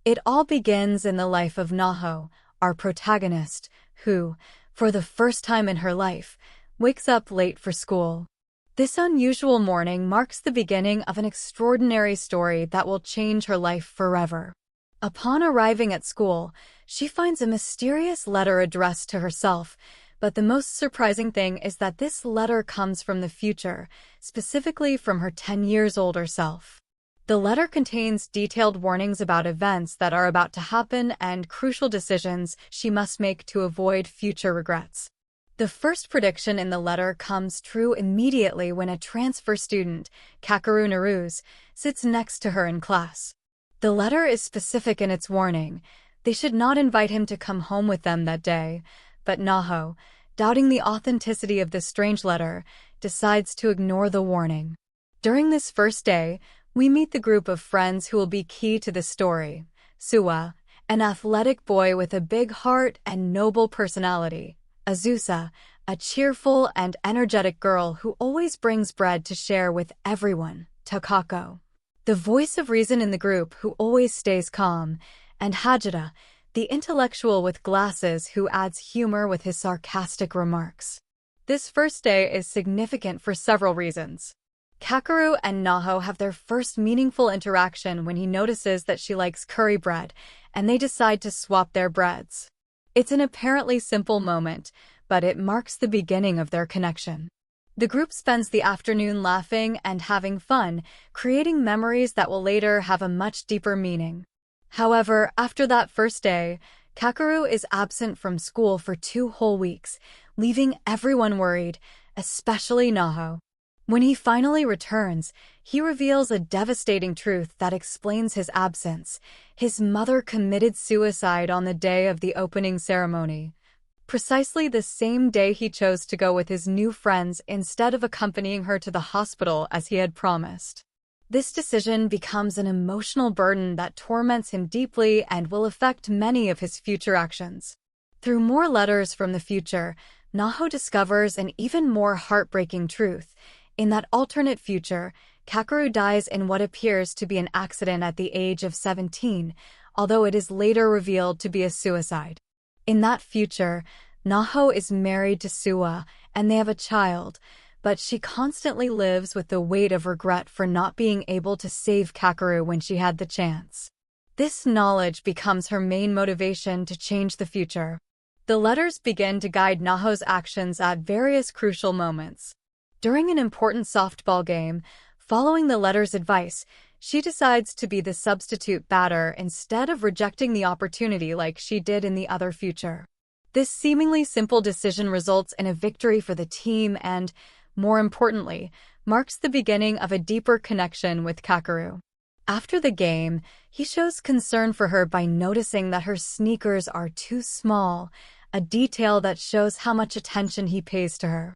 It all begins in the life of Naho, our protagonist, who, for the first time in her life, wakes up late for school. This unusual morning marks the beginning of an extraordinary story that will change her life forever. Upon arriving at school, she finds a mysterious letter addressed to herself, but the most surprising thing is that this letter comes from the future, specifically from her 10 years older self. The letter contains detailed warnings about events that are about to happen and crucial decisions she must make to avoid future regrets. The first prediction in the letter comes true immediately when a transfer student, Kakeru Naruse, sits next to her in class. The letter is specific in its warning. They should not invite him to come home with them that day, but Naho, doubting the authenticity of this strange letter, decides to ignore the warning. During this first day, we meet the group of friends who will be key to the story. Suwa, an athletic boy with a big heart and noble personality. Azusa, a cheerful and energetic girl who always brings bread to share with everyone. Takako, the voice of reason in the group who always stays calm. And Hajira, the intellectual with glasses who adds humor with his sarcastic remarks. This first day is significant for several reasons. Kakeru and Naho have their first meaningful interaction when he notices that she likes curry bread, and they decide to swap their breads. It's an apparently simple moment, but it marks the beginning of their connection. The group spends the afternoon laughing and having fun, creating memories that will later have a much deeper meaning. However, after that first day, Kakeru is absent from school for 2 whole weeks, leaving everyone worried, especially Naho. When he finally returns, he reveals a devastating truth that explains his absence. His mother committed suicide on the day of the opening ceremony. Precisely the same day he chose to go with his new friends instead of accompanying her to the hospital as he had promised. This decision becomes an emotional burden that torments him deeply and will affect many of his future actions. Through more letters from the future, Naho discovers an even more heartbreaking truth. In that alternate future, Kakeru dies in what appears to be an accident at the age of 17, although it is later revealed to be a suicide. In that future, Naho is married to Suwa, and they have a child, but she constantly lives with the weight of regret for not being able to save Kakeru when she had the chance. This knowledge becomes her main motivation to change the future. The letters begin to guide Naho's actions at various crucial moments. During an important softball game, following the letter's advice, she decides to be the substitute batter instead of rejecting the opportunity like she did in the other future. This seemingly simple decision results in a victory for the team and, more importantly, marks the beginning of a deeper connection with Kakeru. After the game, he shows concern for her by noticing that her sneakers are too small, a detail that shows how much attention he pays to her.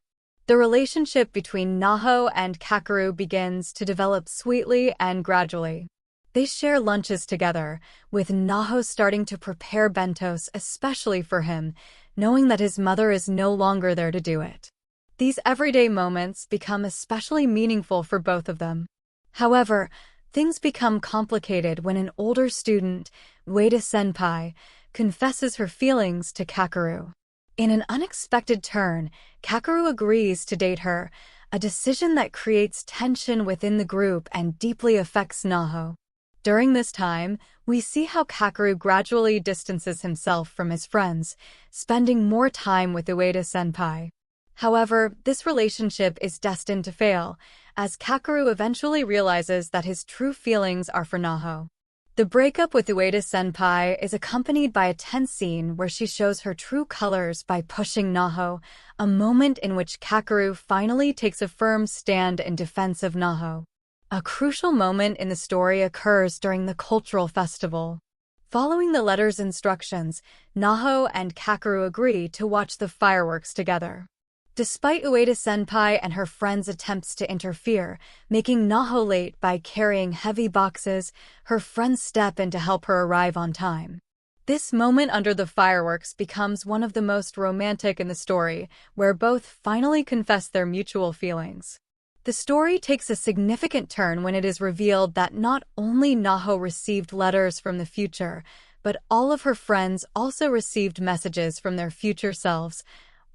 The relationship between Naho and Kakeru begins to develop sweetly and gradually. They share lunches together, with Naho starting to prepare bentos especially for him, knowing that his mother is no longer there to do it. These everyday moments become especially meaningful for both of them. However, things become complicated when an older student, Ueda Senpai, confesses her feelings to Kakeru. In an unexpected turn, Kakeru agrees to date her, a decision that creates tension within the group and deeply affects Naho. During this time, we see how Kakeru gradually distances himself from his friends, spending more time with Ueda Senpai. However, this relationship is destined to fail, as Kakeru eventually realizes that his true feelings are for Naho. The breakup with Ueda Senpai is accompanied by a tense scene where she shows her true colors by pushing Naho, a moment in which Kakeru finally takes a firm stand in defense of Naho. A crucial moment in the story occurs during the cultural festival. Following the letter's instructions, Naho and Kakeru agree to watch the fireworks together. Despite Ueda Senpai and her friends' attempts to interfere, making Naho late by carrying heavy boxes, her friends step in to help her arrive on time. This moment under the fireworks becomes one of the most romantic in the story, where both finally confess their mutual feelings. The story takes a significant turn when it is revealed that not only Naho received letters from the future, but all of her friends also received messages from their future selves,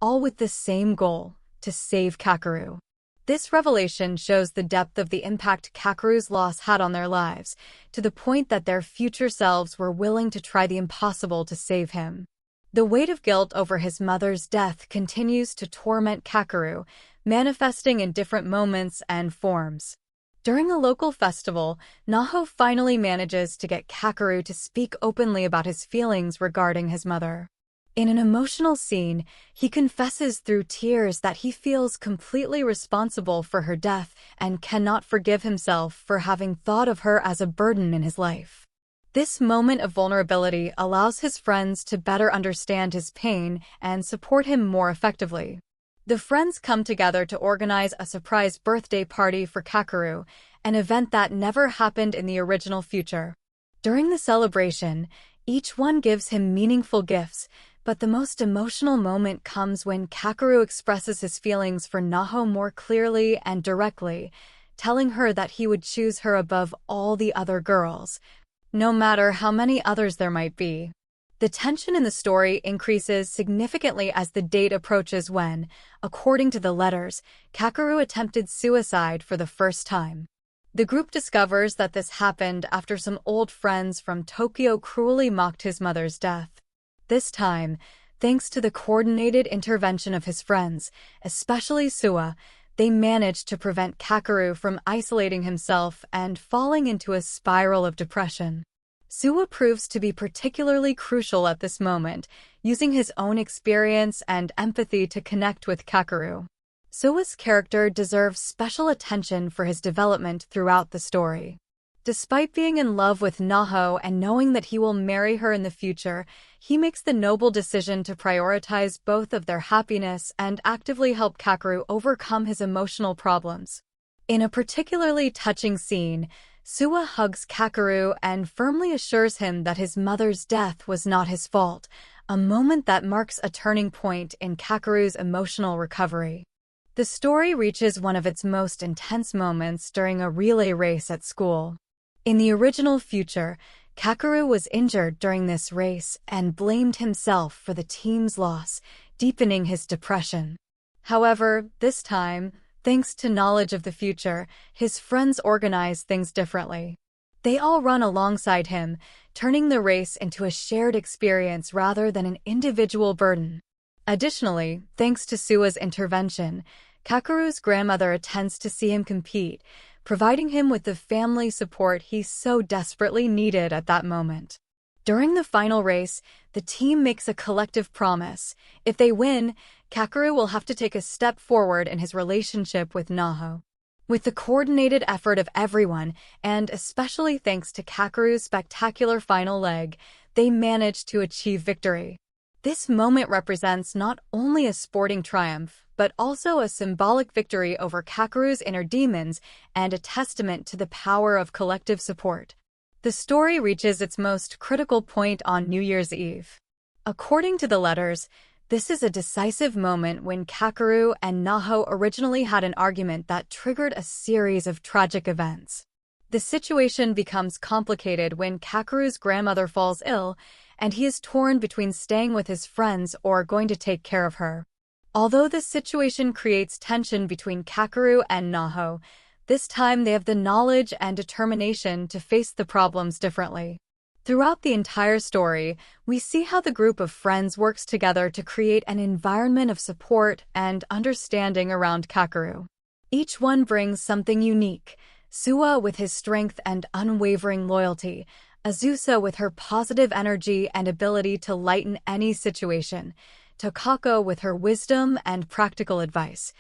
all with the same goal: to save Kakeru. This revelation shows the depth of the impact Kakeru's loss had on their lives, to the point that their future selves were willing to try the impossible to save him. The weight of guilt over his mother's death continues to torment Kakeru, manifesting in different moments and forms. During a local festival, Naho finally manages to get Kakeru to speak openly about his feelings regarding his mother. In an emotional scene, he confesses through tears that he feels completely responsible for her death and cannot forgive himself for having thought of her as a burden in his life. This moment of vulnerability allows his friends to better understand his pain and support him more effectively. The friends come together to organize a surprise birthday party for Kakeru, an event that never happened in the original future. During the celebration, each one gives him meaningful gifts, but the most emotional moment comes when Kakeru expresses his feelings for Naho more clearly and directly, telling her that he would choose her above all the other girls, no matter how many others there might be. The tension in the story increases significantly as the date approaches when, according to the letters, Kakeru attempted suicide for the first time. The group discovers that this happened after some old friends from Tokyo cruelly mocked his mother's death. This time, thanks to the coordinated intervention of his friends, especially Suwa, they managed to prevent Kakeru from isolating himself and falling into a spiral of depression. Suwa proves to be particularly crucial at this moment, using his own experience and empathy to connect with Kakeru. Suwa's character deserves special attention for his development throughout the story. Despite being in love with Naho and knowing that he will marry her in the future, he makes the noble decision to prioritize both of their happiness and actively help Kakeru overcome his emotional problems. In a particularly touching scene, Suwa hugs Kakeru and firmly assures him that his mother's death was not his fault, a moment that marks a turning point in Kakeru's emotional recovery. The story reaches one of its most intense moments during a relay race at school. In the original future, Kakeru was injured during this race and blamed himself for the team's loss, deepening his depression. However, this time, thanks to knowledge of the future, his friends organize things differently. They all run alongside him, turning the race into a shared experience rather than an individual burden. Additionally, thanks to Suwa's intervention, Kakeru's grandmother attends to see him compete, providing him with the family support he so desperately needed at that moment. During the final race, the team makes a collective promise. If they win, Kakeru will have to take a step forward in his relationship with Naho. With the coordinated effort of everyone, and especially thanks to Kakeru's spectacular final leg, they manage to achieve victory. This moment represents not only a sporting triumph, but also a symbolic victory over Kakeru's inner demons and a testament to the power of collective support. The story reaches its most critical point on New Year's Eve. According to the letters, this is a decisive moment when Kakeru and Naho originally had an argument that triggered a series of tragic events. The situation becomes complicated when Kakeru's grandmother falls ill, and he is torn between staying with his friends or going to take care of her. Although this situation creates tension between Kakeru and Naho, this time they have the knowledge and determination to face the problems differently. Throughout the entire story, we see how the group of friends works together to create an environment of support and understanding around Kakeru. Each one brings something unique: Suwa with his strength and unwavering loyalty, Azusa with her positive energy and ability to lighten any situation, Takako with her wisdom and practical advice,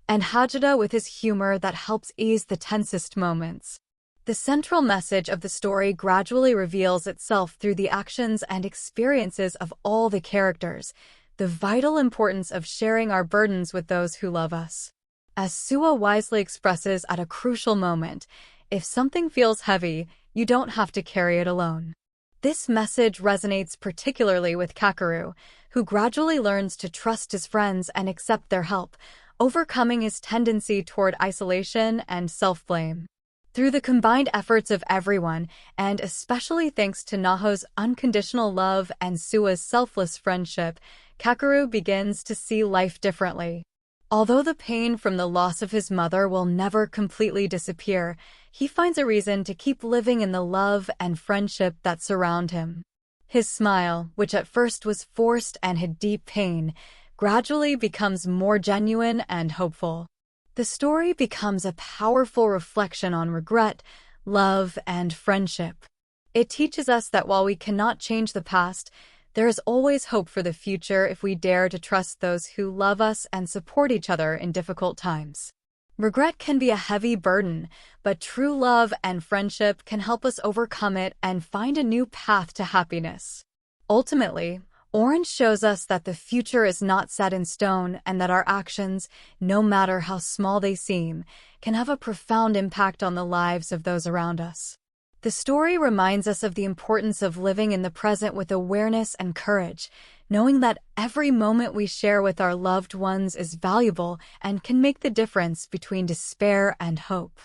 and Hajida with his humor that helps ease the tensest moments. The central message of the story gradually reveals itself through the actions and experiences of all the characters, the vital importance of sharing our burdens with those who love us. As Suwa wisely expresses at a crucial moment, if something feels heavy, you don't have to carry it alone. This message resonates particularly with Kakeru, who gradually learns to trust his friends and accept their help, overcoming his tendency toward isolation and self-blame. Through the combined efforts of everyone, and especially thanks to Naho's unconditional love and Sua's selfless friendship, Kakeru begins to see life differently. Although the pain from the loss of his mother will never completely disappear, he finds a reason to keep living in the love and friendship that surround him. His smile, which at first was forced and hid deep pain, gradually becomes more genuine and hopeful. The story becomes a powerful reflection on regret, love, and friendship. It teaches us that while we cannot change the past, there is always hope for the future if we dare to trust those who love us and support each other in difficult times. Regret can be a heavy burden, but true love and friendship can help us overcome it and find a new path to happiness. Ultimately, Orange shows us that the future is not set in stone and that our actions, no matter how small they seem, can have a profound impact on the lives of those around us. The story reminds us of the importance of living in the present with awareness and courage, knowing that every moment we share with our loved ones is valuable and can make the difference between despair and hope.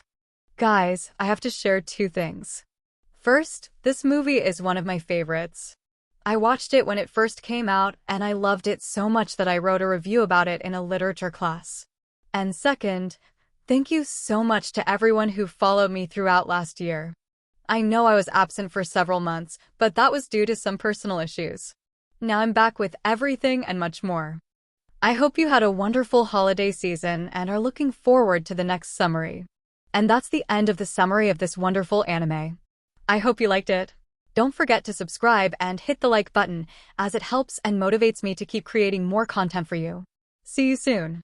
Guys, I have to share two things. First, this movie is one of my favorites. I watched it when it first came out, and I loved it so much that I wrote a review about it in a literature class. And second, thank you so much to everyone who followed me throughout last year. I know I was absent for several months, but that was due to some personal issues. Now I'm back with everything and much more. I hope you had a wonderful holiday season and are looking forward to the next summary. And that's the end of the summary of this wonderful anime. I hope you liked it. Don't forget to subscribe and hit the like button, as it helps and motivates me to keep creating more content for you. See you soon.